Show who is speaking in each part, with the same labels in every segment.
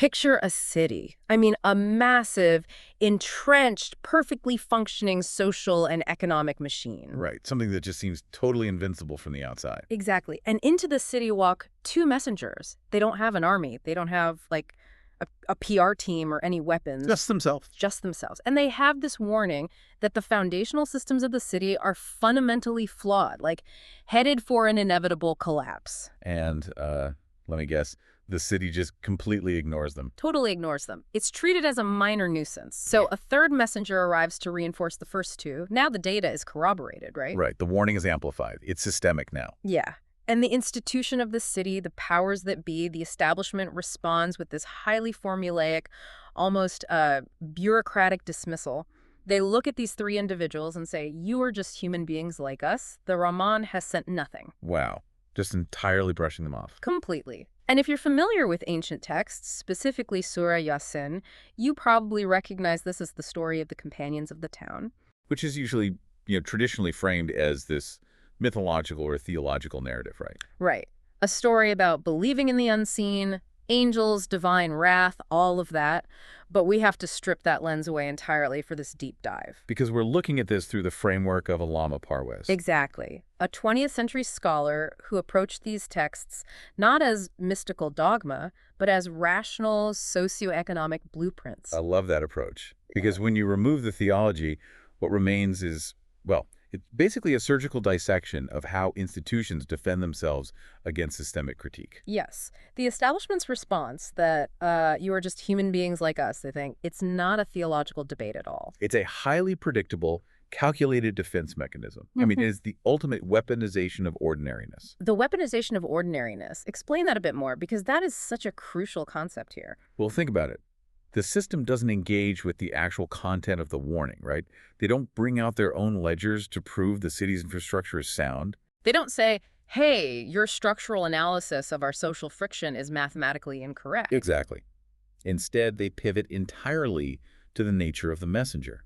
Speaker 1: Picture a city. I mean, a massive, entrenched, perfectly functioning social and economic machine.
Speaker 2: Right, something that just seems totally invincible from the outside.
Speaker 1: Exactly. And into the city walk two messengers. They don't have an army. They don't have, like, a PR team or any weapons.
Speaker 2: Just themselves.
Speaker 1: Just themselves. And they have this warning that the foundational systems of the city are fundamentally flawed, like headed for an inevitable collapse.
Speaker 2: And, let me guess, the city just completely ignores them.
Speaker 1: Totally ignores them. It's treated as a minor nuisance. So a third messenger arrives to reinforce the first two. Now the data is corroborated, right?
Speaker 2: Right. The warning is amplified. It's systemic now.
Speaker 1: Yeah. And the institution of the city, the powers that be, the establishment responds with this highly formulaic, almost bureaucratic dismissal. They look at these three individuals and say, you are just human beings like us. The Rahman has sent nothing.
Speaker 2: Wow. Just entirely brushing them off.
Speaker 1: Completely. And if you're familiar with ancient texts, specifically Surah Yaseen, you probably recognize this as the story of the companions of the town.
Speaker 2: Which is usually, traditionally framed as this mythological or theological narrative, right?
Speaker 1: Right. A story about believing in the unseen, angels, divine wrath, all of that. But we have to strip that lens away entirely for this deep dive.
Speaker 2: Because we're looking at this through the framework of Allama Parvez.
Speaker 1: Exactly. A 20th century scholar who approached these texts not as mystical dogma, but as rational socioeconomic blueprints.
Speaker 2: I love that approach. Because when you remove the theology, what remains is, well, it's basically a surgical dissection of how institutions defend themselves against systemic critique.
Speaker 1: Yes. The establishment's response that you are just human beings like us, they think, it's not a theological debate at all.
Speaker 2: It's a highly predictable, calculated defense mechanism. I mean, it is the ultimate weaponization of ordinariness.
Speaker 1: The weaponization of ordinariness. Explain that a bit more, because that is such a crucial concept here.
Speaker 2: Well, think about it. The system doesn't engage with the actual content of the warning, right? They don't bring out their own ledgers to prove the city's infrastructure is sound.
Speaker 1: They don't say, hey, your structural analysis of our social friction is mathematically incorrect.
Speaker 2: Exactly. Instead, they pivot entirely to the nature of the messenger.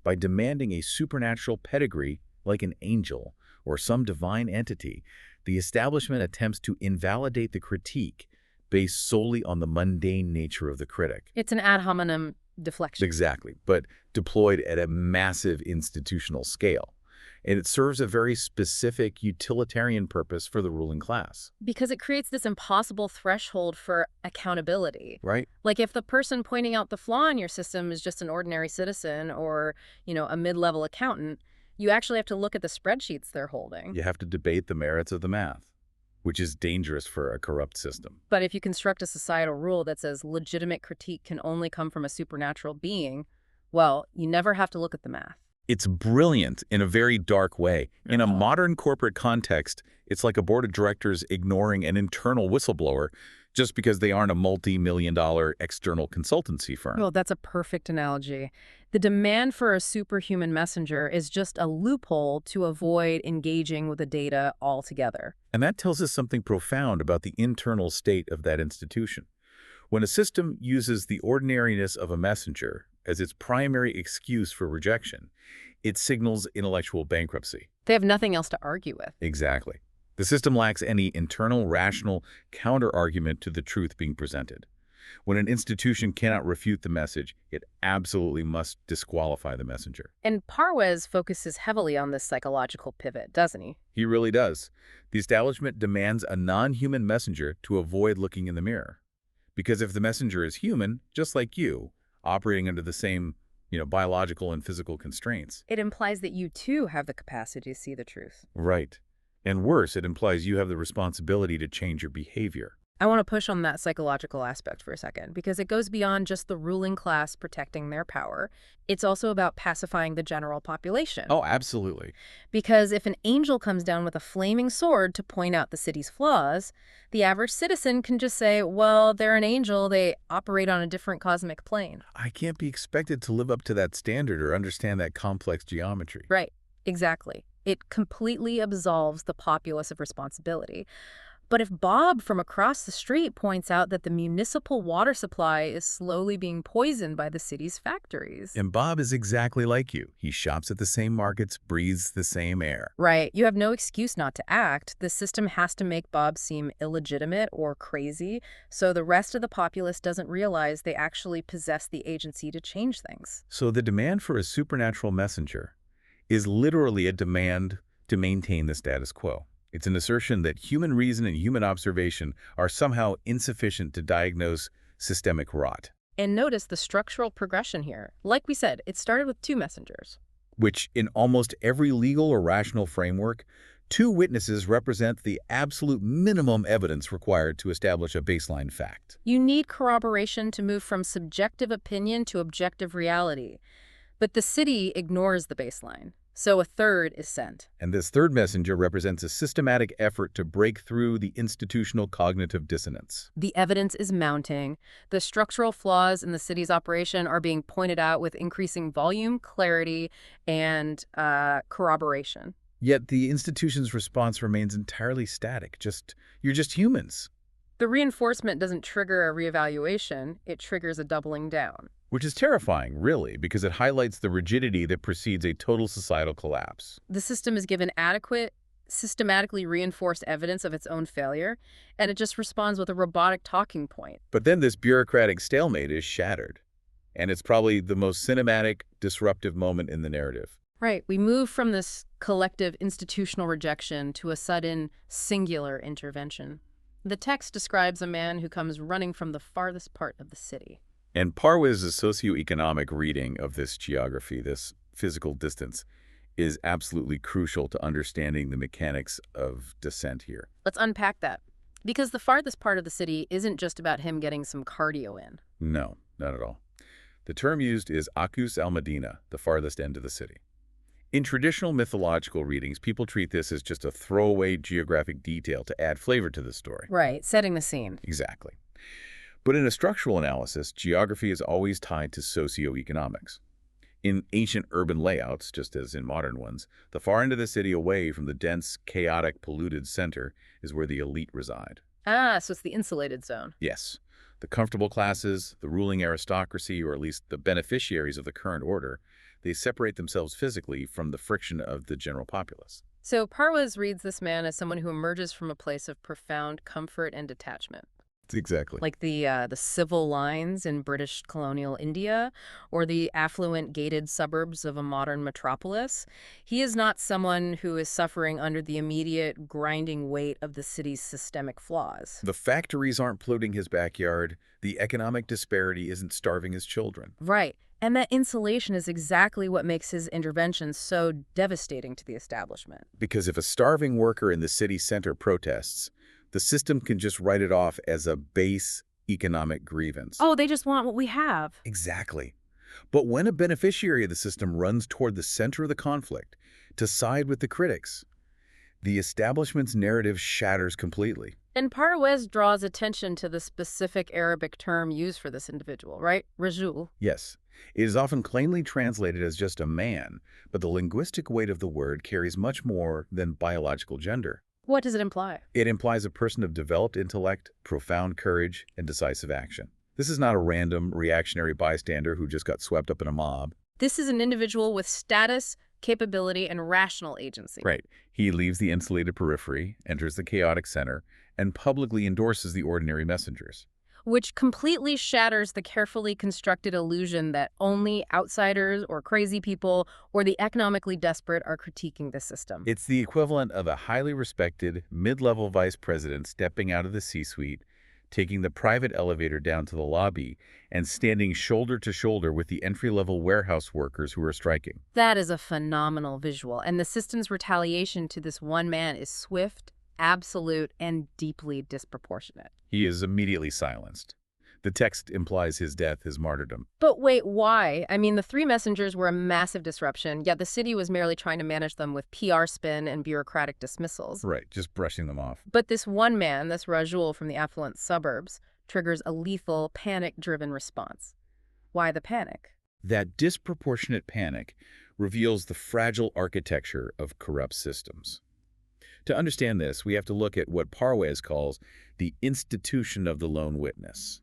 Speaker 2: By demanding a supernatural pedigree like an angel or some divine entity, the establishment attempts to invalidate the critique based solely on the mundane nature of the critic.
Speaker 1: It's an ad hominem deflection.
Speaker 2: Exactly, but deployed at a massive institutional scale. And it serves a very specific utilitarian purpose for the ruling class.
Speaker 1: Because it creates this impossible threshold for accountability.
Speaker 2: Right.
Speaker 1: Like if the person pointing out the flaw in your system is just an ordinary citizen or, a mid-level accountant, you actually have to look at the spreadsheets they're holding.
Speaker 2: You have to debate the merits of the math, which is dangerous for a corrupt system.
Speaker 1: But if you construct a societal rule that says legitimate critique can only come from a supernatural being, well, you never have to look at the math.
Speaker 2: It's brilliant in a very dark way. In a modern corporate context, it's like a board of directors ignoring an internal whistleblower just because they aren't a multi-million-dollar external consultancy firm.
Speaker 1: Well, that's a perfect analogy. The demand for a superhuman messenger is just a loophole to avoid engaging with the data altogether.
Speaker 2: And that tells us something profound about the internal state of that institution. When a system uses the ordinariness of a messenger as its primary excuse for rejection, it signals intellectual bankruptcy.
Speaker 1: They have nothing else to argue with.
Speaker 2: Exactly. The system lacks any internal, rational counter-argument to the truth being presented. When an institution cannot refute the message, it absolutely must disqualify the messenger.
Speaker 1: And Parvez focuses heavily on this psychological pivot, doesn't he?
Speaker 2: He really does. The establishment demands a non-human messenger to avoid looking in the mirror. Because if the messenger is human, just like you, operating under the same, biological and physical constraints.
Speaker 1: It implies that you too have the capacity to see the truth.
Speaker 2: Right. And worse, it implies you have the responsibility to change your behavior.
Speaker 1: I want to push on that psychological aspect for a second, because it goes beyond just the ruling class protecting their power. It's also about pacifying the general population.
Speaker 2: Oh, absolutely.
Speaker 1: Because if an angel comes down with a flaming sword to point out the city's flaws, the average citizen can just say, well, they're an angel, they operate on a different cosmic plane.
Speaker 2: I can't be expected to live up to that standard or understand that complex geometry.
Speaker 1: Right, exactly. It completely absolves the populace of responsibility. But if Bob from across the street points out that the municipal water supply is slowly being poisoned by the city's factories.
Speaker 2: And Bob is exactly like you. He shops at the same markets, breathes the same air.
Speaker 1: Right, you have no excuse not to act. The system has to make Bob seem illegitimate or crazy, so the rest of the populace doesn't realize they actually possess the agency to change things.
Speaker 2: So the demand for a supernatural messenger is literally a demand to maintain the status quo. It's an assertion that human reason and human observation are somehow insufficient to diagnose systemic rot,
Speaker 1: And notice the structural progression here. Like we said, it started with two messengers.
Speaker 2: which in almost every legal or rational framework, two witnesses represent the absolute minimum evidence required to establish a baseline fact.
Speaker 1: You need corroboration to move from subjective opinion to objective reality. But the city ignores the baseline, so a third is sent.
Speaker 2: And this third messenger represents a systematic effort to break through the institutional cognitive dissonance.
Speaker 1: The evidence is mounting. The structural flaws in the city's operation are being pointed out with increasing volume, clarity, and corroboration.
Speaker 2: Yet the institution's response remains entirely static. You're just humans.
Speaker 1: The reinforcement doesn't trigger a reevaluation, it triggers a doubling down.
Speaker 2: Which is terrifying, really, because it highlights the rigidity that precedes a total societal collapse.
Speaker 1: The system is given adequate, systematically reinforced evidence of its own failure, and it just responds with a robotic talking point.
Speaker 2: But then this bureaucratic stalemate is shattered. And it's probably the most cinematic, disruptive moment in the narrative.
Speaker 1: Right, we move from this collective institutional rejection to a sudden, singular intervention. The text describes a man who comes running from the farthest part of the city.
Speaker 2: And Parwiz's socioeconomic reading of this geography, this physical distance, is absolutely crucial to understanding the mechanics of descent here.
Speaker 1: Let's unpack that. Because the farthest part of the city isn't just about him getting some cardio in.
Speaker 2: No, not at all. The term used is Akus al-Madina, the farthest end of the city. In traditional mythological readings, people treat this as just a throwaway geographic detail to add flavor to the story.
Speaker 1: Right, setting the scene.
Speaker 2: Exactly. But in a structural analysis, geography is always tied to socioeconomics. In ancient urban layouts, just as in modern ones, the far end of the city away from the dense, chaotic, polluted center is where the elite reside.
Speaker 1: Ah, so it's the insulated zone.
Speaker 2: Yes, the comfortable classes, the ruling aristocracy, or at least the beneficiaries of the current order, they separate themselves physically from the friction of the general populace.
Speaker 1: So Parwiz reads this man as someone who emerges from a place of profound comfort and detachment.
Speaker 2: Exactly.
Speaker 1: Like the civil lines in British colonial India or the affluent gated suburbs of a modern metropolis. He is not someone who is suffering under the immediate grinding weight of the city's systemic flaws.
Speaker 2: The factories aren't polluting his backyard. The economic disparity isn't starving his children.
Speaker 1: Right. And that insulation is exactly what makes his intervention so devastating to the establishment.
Speaker 2: Because if a starving worker in the city center protests, the system can just write it off as a base economic grievance.
Speaker 1: Oh, they just want what we have.
Speaker 2: Exactly. But when a beneficiary of the system runs toward the center of the conflict to side with the critics, the establishment's narrative shatters completely.
Speaker 1: And Parwiz draws attention to the specific Arabic term used for this individual, right? Rajul.
Speaker 2: Yes, it is often plainly translated as just a man, but the linguistic weight of the word carries much more than biological gender.
Speaker 1: What does it imply?
Speaker 2: It implies a person of developed intellect, profound courage, and decisive action. This is not a random, reactionary bystander who just got swept up in a mob.
Speaker 1: This is an individual with status, capability, and rational agency.
Speaker 2: Right. He leaves the insulated periphery, enters the chaotic center, and publicly endorses the ordinary messengers.
Speaker 1: Which completely shatters the carefully constructed illusion that only outsiders or crazy people or the economically desperate are critiquing the system.
Speaker 2: It's the equivalent of a highly respected, mid-level vice president stepping out of the C-suite, taking the private elevator down to the lobby, and standing shoulder to shoulder with the entry-level warehouse workers who are striking.
Speaker 1: That is a phenomenal visual, and the system's retaliation to this one man is swift, absolute, and deeply disproportionate.
Speaker 2: He is immediately silenced. The text implies his death, his martyrdom.
Speaker 1: But wait, why? I mean, the three messengers were a massive disruption, yet the city was merely trying to manage them with PR spin and bureaucratic dismissals.
Speaker 2: Right, just brushing them off.
Speaker 1: But this one man, this Rajul from the affluent suburbs, triggers a lethal, panic-driven response. Why the panic?
Speaker 2: That disproportionate panic reveals the fragile architecture of corrupt systems. To understand this, we have to look at what Parwes calls the institution of the lone witness.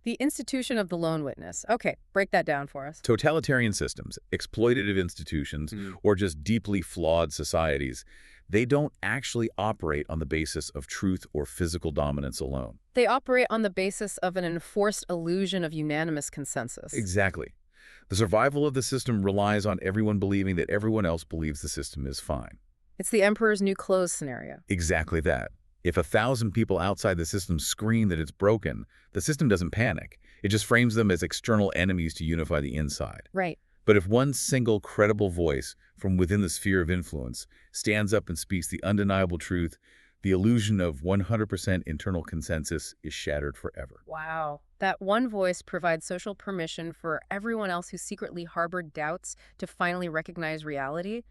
Speaker 1: The institution of the lone witness. Okay, break that down for us.
Speaker 2: Totalitarian systems, exploitative institutions, or just deeply flawed societies, they don't actually operate on the basis of truth or physical dominance alone.
Speaker 1: They operate on the basis of an enforced illusion of unanimous consensus.
Speaker 2: Exactly. The survival of the system relies on everyone believing that everyone else believes the system is fine.
Speaker 1: It's the emperor's new clothes scenario.
Speaker 2: Exactly that. If 1,000 people outside the system scream that it's broken, the system doesn't panic. It just frames them as external enemies to unify the inside.
Speaker 1: Right.
Speaker 2: But if one single credible voice from within the sphere of influence stands up and speaks the undeniable truth, the illusion of 100% internal consensus is shattered forever.
Speaker 1: Wow. That one voice provides social permission for everyone else who secretly harbored doubts to finally recognize reality.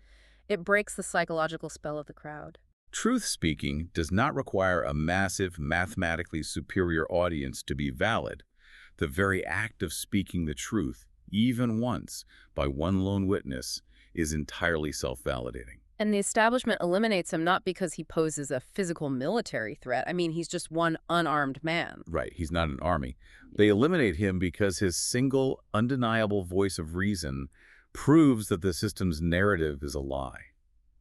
Speaker 1: It breaks the psychological spell of the crowd.
Speaker 2: Truth-speaking does not require a massive, mathematically superior audience to be valid. The very act of speaking the truth, even once, by one lone witness, is entirely self-validating.
Speaker 1: And the establishment eliminates him not because he poses a physical military threat. I mean, he's just one unarmed man.
Speaker 2: Right, he's not an army. They eliminate him because his single, undeniable voice of reason proves that the system's narrative is a lie.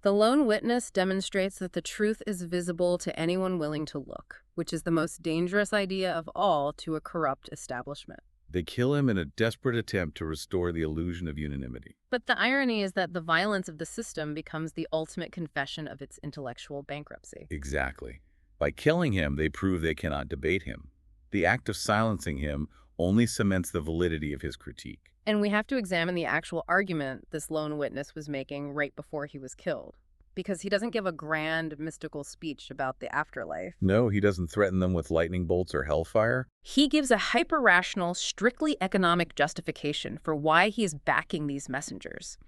Speaker 1: The lone witness demonstrates that the truth is visible to anyone willing to look, which is the most dangerous idea of all to a corrupt establishment.
Speaker 2: They kill him in a desperate attempt to restore the illusion of unanimity.
Speaker 1: But the irony is that the violence of the system becomes the ultimate confession of its intellectual bankruptcy.
Speaker 2: Exactly. By killing him, they prove they cannot debate him. The act of silencing him only cements the validity of his critique.
Speaker 1: And we have to examine the actual argument this lone witness was making right before he was killed, because he doesn't give a grand mystical speech about the afterlife.
Speaker 2: No, he doesn't threaten them with lightning bolts or hellfire.
Speaker 1: He gives a hyper-rational, strictly economic justification for why he is backing these messengers.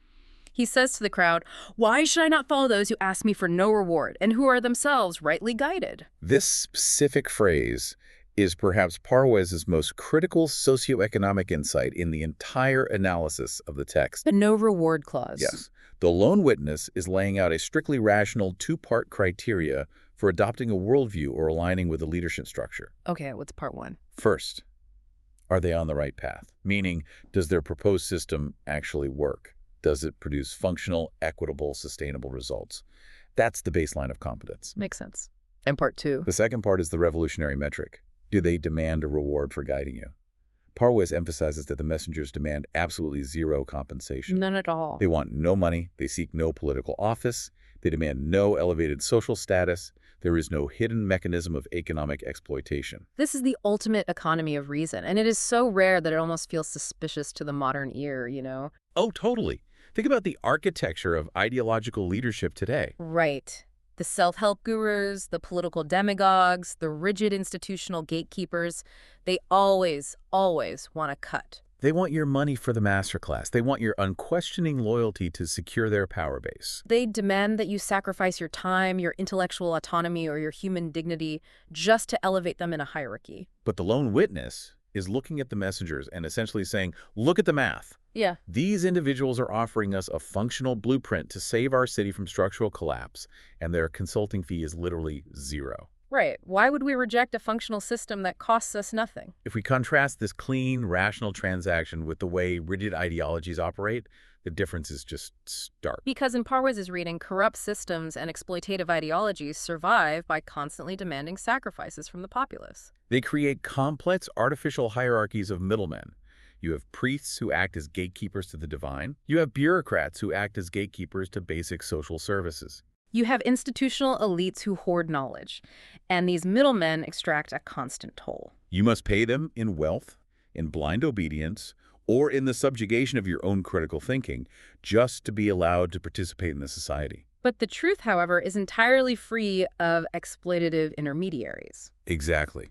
Speaker 1: He says to the crowd, "Why should I not follow those who ask me for no reward and who are themselves rightly guided?"
Speaker 2: This specific phrase is perhaps Parwes's most critical socioeconomic insight in the entire analysis of the text.
Speaker 1: The no reward clause.
Speaker 2: Yes. The lone witness is laying out a strictly rational two-part criteria for adopting a worldview or aligning with a leadership structure.
Speaker 1: Okay, what's part one?
Speaker 2: First, are they on the right path? Meaning, does their proposed system actually work? Does it produce functional, equitable, sustainable results? That's the baseline of competence.
Speaker 1: Makes sense. And part two?
Speaker 2: The second part is the revolutionary metric. Do they demand a reward for guiding you? Parwes emphasizes that the messengers demand absolutely zero compensation.
Speaker 1: None at all.
Speaker 2: They want no money. They seek no political office. They demand no elevated social status. There is no hidden mechanism of economic exploitation.
Speaker 1: This is the ultimate economy of reason, and it is so rare that it almost feels suspicious to the modern ear, you know?
Speaker 2: Oh, totally. Think about the architecture of ideological leadership today.
Speaker 1: Right. The self-help gurus, the political demagogues, the rigid institutional gatekeepers, they always want to cut.
Speaker 2: They want your money for the masterclass. They want your unquestioning loyalty to secure their power base.
Speaker 1: They demand that you sacrifice your time, your intellectual autonomy, or your human dignity just to elevate them in a hierarchy.
Speaker 2: But the lone witness is looking at the messengers and essentially saying, look at the math.
Speaker 1: Yeah.
Speaker 2: These individuals are offering us a functional blueprint to save our city from structural collapse, and their consulting fee is literally zero.
Speaker 1: Right. Why would we reject a functional system that costs us nothing?
Speaker 2: If we contrast this clean, rational transaction with the way rigid ideologies operate, the difference is just stark.
Speaker 1: Because in Parwes's reading, corrupt systems and exploitative ideologies survive by constantly demanding sacrifices from the populace.
Speaker 2: They create complex artificial hierarchies of middlemen. You have priests who act as gatekeepers to the divine. You have bureaucrats who act as gatekeepers to basic social services.
Speaker 1: You have institutional elites who hoard knowledge, and these middlemen extract a constant toll.
Speaker 2: You must pay them in wealth, in blind obedience, or in the subjugation of your own critical thinking, just to be allowed to participate in the society.
Speaker 1: But the truth, however, is entirely free of exploitative intermediaries.
Speaker 2: Exactly.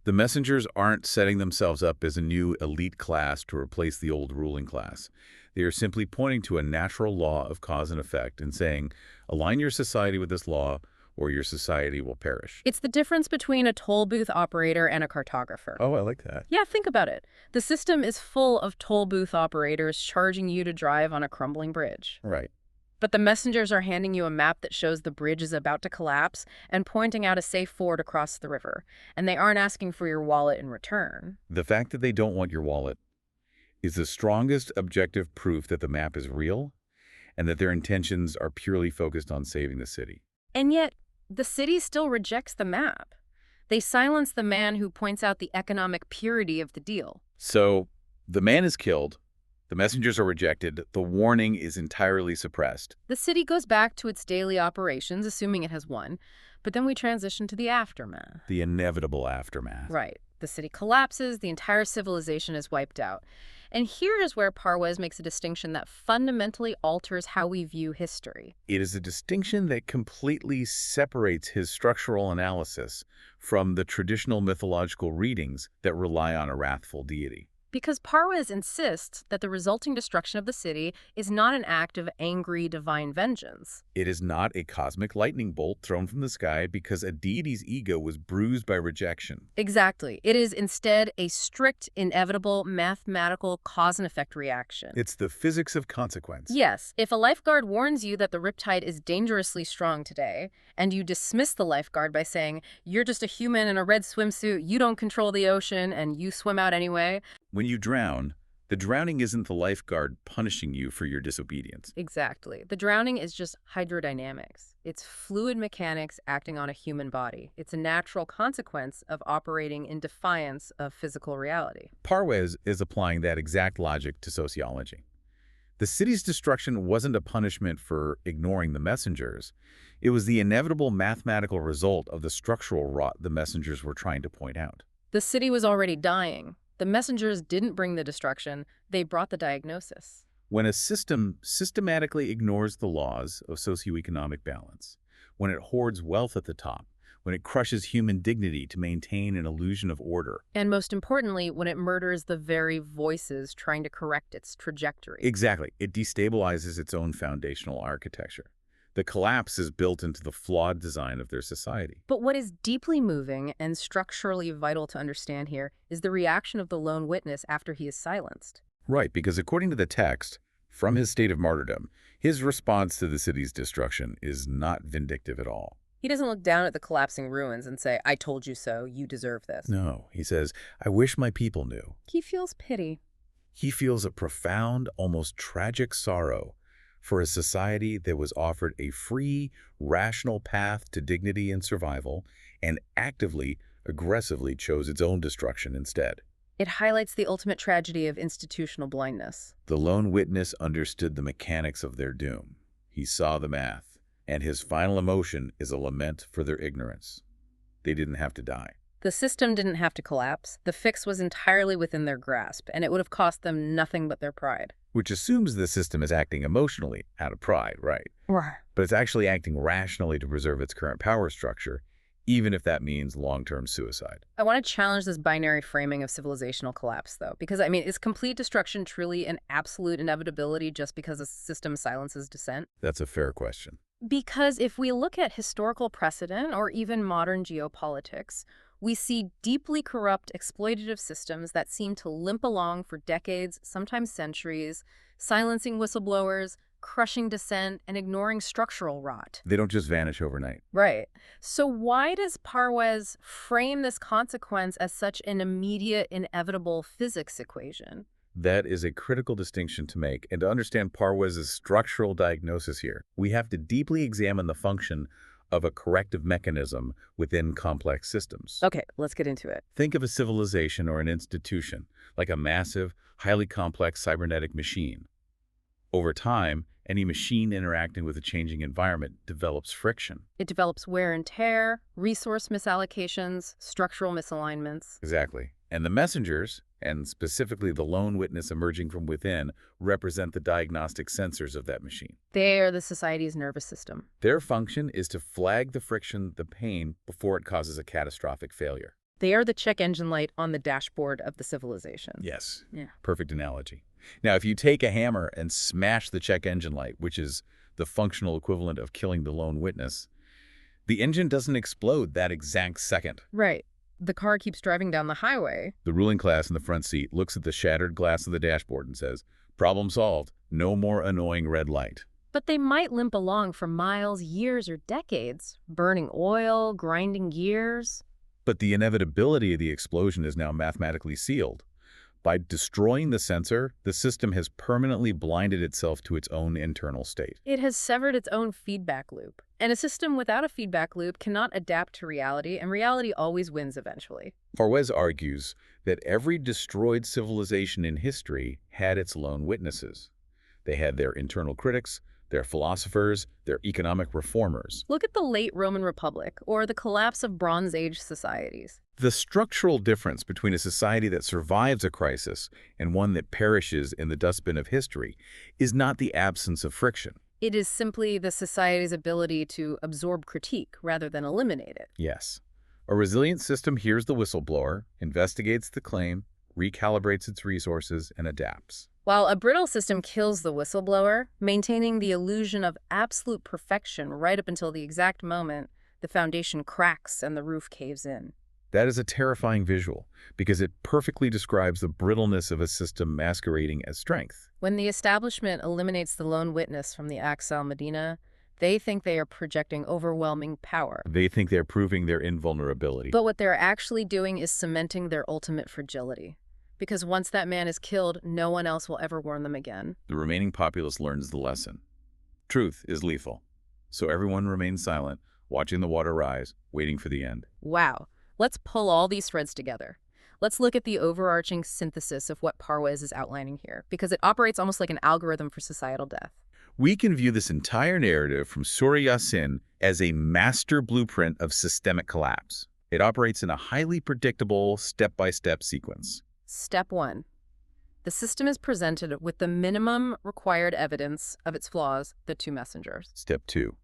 Speaker 2: The messengers aren't setting themselves up as a new elite class to replace the old ruling class. They are simply pointing to a natural law of cause and effect and saying, align your society with this law, or your society will perish.
Speaker 1: It's the difference between a toll booth operator and a cartographer.
Speaker 2: Oh, I like that.
Speaker 1: Yeah, think about it. The system is full of toll booth operators charging you to drive on a crumbling bridge.
Speaker 2: Right.
Speaker 1: But the messengers are handing you a map that shows the bridge is about to collapse and pointing out a safe ford across the river. And they aren't asking for your wallet in return.
Speaker 2: The fact that they don't want your wallet is the strongest objective proof that the map is real and that their intentions are purely focused on saving the city.
Speaker 1: And yet, the city still rejects the map. They silence the man who points out the economic purity of the deal.
Speaker 2: So, the man is killed, the messengers are rejected, the warning is entirely suppressed.
Speaker 1: The city goes back to its daily operations, assuming it has won, but then we transition to the aftermath.
Speaker 2: The inevitable aftermath.
Speaker 1: Right. The city collapses, the entire civilization is wiped out. And here is where Parwez makes a distinction that fundamentally alters how we view history.
Speaker 2: It is a distinction that completely separates his structural analysis from the traditional mythological readings that rely on a wrathful deity.
Speaker 1: Because Parwez insists that the resulting destruction of the city is not an act of angry divine vengeance.
Speaker 2: It is not a cosmic lightning bolt thrown from the sky because a deity's ego was bruised by rejection.
Speaker 1: Exactly. It is instead a strict, inevitable, mathematical cause-and-effect reaction.
Speaker 2: It's the physics of consequence.
Speaker 1: Yes. If a lifeguard warns you that the riptide is dangerously strong today, and you dismiss the lifeguard by saying, "You're just a human in a red swimsuit, you don't control the ocean, and you swim out anyway,"
Speaker 2: when you drown, the drowning isn't the lifeguard punishing you for your disobedience.
Speaker 1: Exactly. The drowning is just hydrodynamics. It's fluid mechanics acting on a human body. It's a natural consequence of operating in defiance of physical reality.
Speaker 2: Parwez is applying that exact logic to sociology. The city's destruction wasn't a punishment for ignoring the messengers. It was the inevitable mathematical result of the structural rot the messengers were trying to point out.
Speaker 1: The city was already dying. The messengers didn't bring the destruction, they brought the diagnosis.
Speaker 2: When a system systematically ignores the laws of socioeconomic balance, when it hoards wealth at the top, when it crushes human dignity to maintain an illusion of order.
Speaker 1: And most importantly, when it murders the very voices trying to correct its trajectory.
Speaker 2: Exactly. It destabilizes its own foundational architecture. The collapse is built into the flawed design of their society.
Speaker 1: But what is deeply moving and structurally vital to understand here is the reaction of the lone witness after he is silenced.
Speaker 2: Right, because according to the text, from his state of martyrdom, his response to the city's destruction is not vindictive at all.
Speaker 1: He doesn't look down at the collapsing ruins and say, "I told you so, you deserve this."
Speaker 2: No, he says, "I wish my people knew."
Speaker 1: He feels pity.
Speaker 2: He feels a profound, almost tragic sorrow for a society that was offered a free, rational path to dignity and survival, and actively, aggressively chose its own destruction instead.
Speaker 1: It highlights the ultimate tragedy of institutional blindness.
Speaker 2: The lone witness understood the mechanics of their doom. He saw the math, and his final emotion is a lament for their ignorance. They didn't have to die.
Speaker 1: The system didn't have to collapse. The fix was entirely within their grasp, and it would have cost them nothing but their pride.
Speaker 2: Which assumes the system is acting emotionally out of pride, right?
Speaker 1: Right.
Speaker 2: But it's actually acting rationally to preserve its current power structure, even if that means long-term suicide.
Speaker 1: I want to challenge this binary framing of civilizational collapse, though, because, is complete destruction truly an absolute inevitability just because a system silences dissent?
Speaker 2: That's a fair question.
Speaker 1: Because if we look at historical precedent or even modern geopolitics, we see deeply corrupt exploitative systems that seem to limp along for decades, sometimes centuries, silencing whistleblowers, crushing dissent, and ignoring structural rot.
Speaker 2: They don't just vanish overnight.
Speaker 1: Right. So why does Parwez frame this consequence as such an immediate, inevitable physics equation?
Speaker 2: That is a critical distinction to make, and to understand Parwez's structural diagnosis here, we have to deeply examine the function of a corrective mechanism within complex systems.
Speaker 1: Okay, let's get into it.
Speaker 2: Think of a civilization or an institution like a massive, highly complex cybernetic machine. Over time, any machine interacting with a changing environment develops friction.
Speaker 1: It develops wear and tear, resource misallocations, structural misalignments.
Speaker 2: Exactly. And the messengers, and specifically the lone witness emerging from within, represent the diagnostic sensors of that machine.
Speaker 1: They are the society's nervous system.
Speaker 2: Their function is to flag the friction, the pain, before it causes a catastrophic failure.
Speaker 1: They are the check engine light on the dashboard of the civilization.
Speaker 2: Yes.
Speaker 1: Yeah.
Speaker 2: Perfect analogy. Now, if you take a hammer and smash the check engine light, which is the functional equivalent of killing the lone witness, the engine doesn't explode that exact second.
Speaker 1: Right. The car keeps driving down the highway.
Speaker 2: The ruling class in the front seat looks at the shattered glass of the dashboard and says, "Problem solved. No more annoying red light."
Speaker 1: But they might limp along for miles, years, or decades, burning oil, grinding gears.
Speaker 2: But the inevitability of the explosion is now mathematically sealed. By destroying the sensor, the system has permanently blinded itself to its own internal state.
Speaker 1: It has severed its own feedback loop. And a system without a feedback loop cannot adapt to reality, and reality always wins eventually.
Speaker 2: Parwez argues that every destroyed civilization in history had its lone witnesses. They had their internal critics, their philosophers, their economic reformers.
Speaker 1: Look at the late Roman Republic, or the collapse of Bronze Age societies.
Speaker 2: The structural difference between a society that survives a crisis and one that perishes in the dustbin of history is not the absence of friction.
Speaker 1: It is simply the society's ability to absorb critique rather than eliminate it.
Speaker 2: Yes. A resilient system hears the whistleblower, investigates the claim, recalibrates its resources, and adapts.
Speaker 1: While a brittle system kills the whistleblower, maintaining the illusion of absolute perfection right up until the exact moment the foundation cracks and the roof caves in.
Speaker 2: That is a terrifying visual because it perfectly describes the brittleness of a system masquerading as strength.
Speaker 1: When the establishment eliminates the lone witness from the Aqsa al-Madinah, they think they are projecting overwhelming power.
Speaker 2: They think they're proving their invulnerability.
Speaker 1: But what they're actually doing is cementing their ultimate fragility. Because once that man is killed, no one else will ever warn them again.
Speaker 2: The remaining populace learns the lesson. Truth is lethal. So everyone remains silent, watching the water rise, waiting for the end.
Speaker 1: Wow. Let's pull all these threads together. Let's look at the overarching synthesis of what Parwez is outlining here, because it operates almost like an algorithm for societal death.
Speaker 2: We can view this entire narrative from Surah Yaseen as a master blueprint of systemic collapse. It operates in a highly predictable, step-by-step sequence.
Speaker 1: Step 1. The system is presented with the minimum required evidence of its flaws, the two messengers.
Speaker 2: Step 2.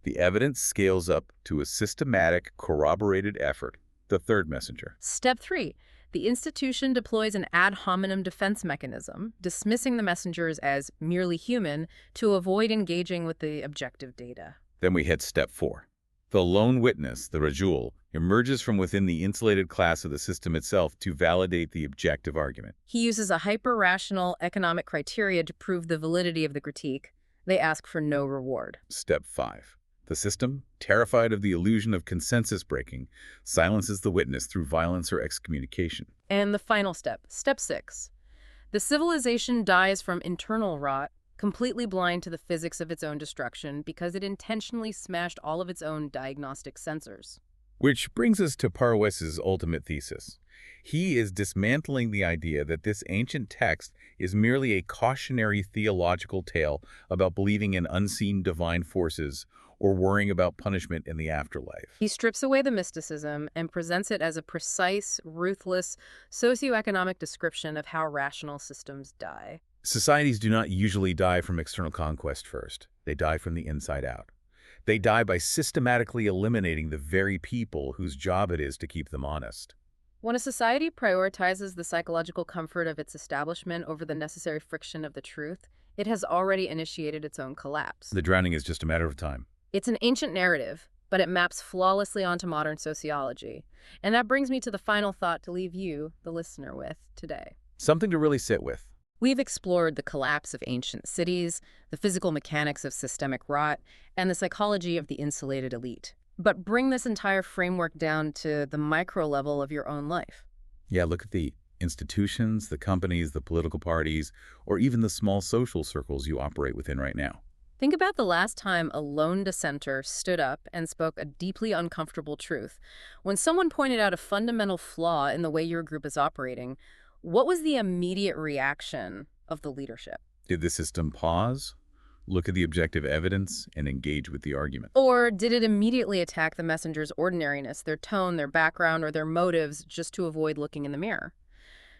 Speaker 2: The evidence scales up to a systematic, corroborated effort, the third messenger.
Speaker 1: Step 3. The institution deploys an ad hominem defense mechanism, dismissing the messengers as merely human to avoid engaging with the objective data.
Speaker 2: Then we hit step 4. The lone witness, the Rajul, emerges from within the insulated class of the system itself to validate the objective argument.
Speaker 1: He uses a hyper-rational economic criteria to prove the validity of the critique. They ask for no reward.
Speaker 2: Step 5. The system, terrified of the illusion of consensus breaking, silences the witness through violence or excommunication.
Speaker 1: And the final step, step 6. The civilization dies from internal rot, completely blind to the physics of its own destruction because it intentionally smashed all of its own diagnostic sensors.
Speaker 2: Which brings us to Parwez's ultimate thesis. He is dismantling the idea that this ancient text is merely a cautionary theological tale about believing in unseen divine forces or worrying about punishment in the afterlife.
Speaker 1: He strips away the mysticism and presents it as a precise, ruthless, socioeconomic description of how rational systems die.
Speaker 2: Societies do not usually die from external conquest first. They die from the inside out. They die by systematically eliminating the very people whose job it is to keep them honest.
Speaker 1: When a society prioritizes the psychological comfort of its establishment over the necessary friction of the truth, it has already initiated its own collapse.
Speaker 2: The drowning is just a matter of time.
Speaker 1: It's an ancient narrative, but it maps flawlessly onto modern sociology. And that brings me to the final thought to leave you, the listener, with today.
Speaker 2: Something to really sit with.
Speaker 1: We've explored the collapse of ancient cities, the physical mechanics of systemic rot, and the psychology of the insulated elite. But bring this entire framework down to the micro level of your own life.
Speaker 2: Yeah, look at the institutions, the companies, the political parties, or even the small social circles you operate within right now.
Speaker 1: Think about the last time a lone dissenter stood up and spoke a deeply uncomfortable truth. When someone pointed out a fundamental flaw in the way your group is operating, what was the immediate reaction of the leadership?
Speaker 2: Did the system pause, look at the objective evidence, and engage with the argument?
Speaker 1: Or did it immediately attack the messenger's ordinariness, their tone, their background, or their motives just to avoid looking in the mirror?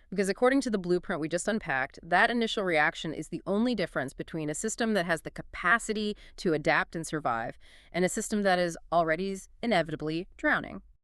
Speaker 1: Because according to the blueprint we just unpacked, that initial reaction is the only difference between a system that has the capacity to adapt and survive and a system that is already inevitably drowning.